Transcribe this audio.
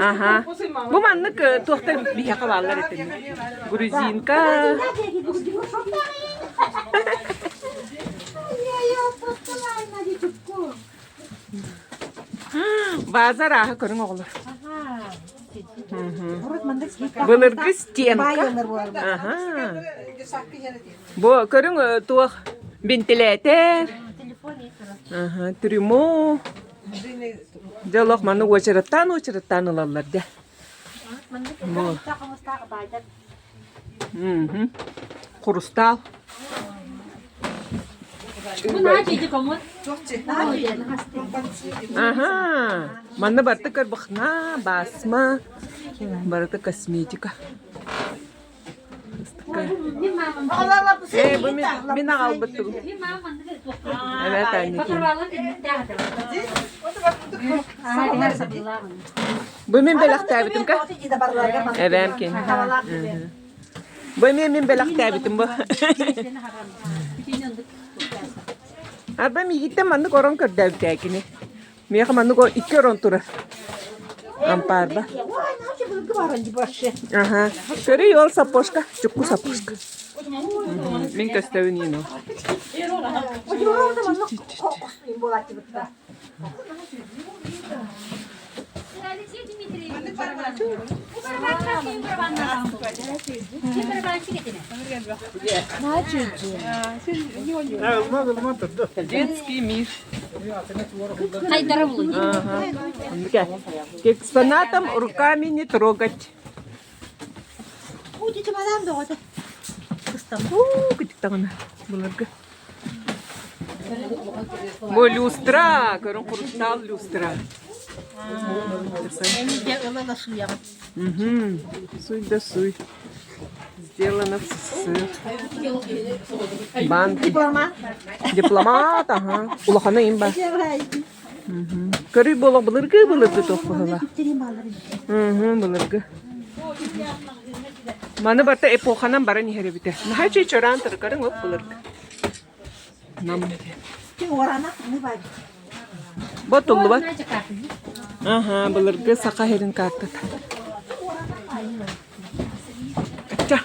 Ага. Bu manlık tohta bir yakalarlar etini. Gruzinka. Bazar ahı körün olur. Bulurgu stenka. Aha. Bu körün tuğ ventilator. Aha, trimo. Jalok manu uçırıttan olarlar de. Bu. Kurustal. Bu ne çeşit komut? Aha. Mana barta kar bakhna basma. Barta kosметика. Bu mina al betul. Evet anneciğim. Bu min belak tabitim ka? Evet ki. Bu min belak tabitim bu. Arba mi gitti mandı koron kır devte kini. Mi mandı ko iki koron tura. Amparda. Aha. Körü yol sapoşka, çukku sapoşka. Min köstevin yino. Детский мир. Ага. С фанатом руками не трогать. Bu люстра, корон хрустал люстра. Суй да суй. Сделано в СССР. Банк. Дипломат, ага. Улахана имба. Körü bola bulurgu tohpahala. Bulurgu. Mana barta epoxanan baran yere bite. Naha çey çoran tırkarın hop bulurgu. Nam. Botullu bak. Aha bulurgu saka herin kartı.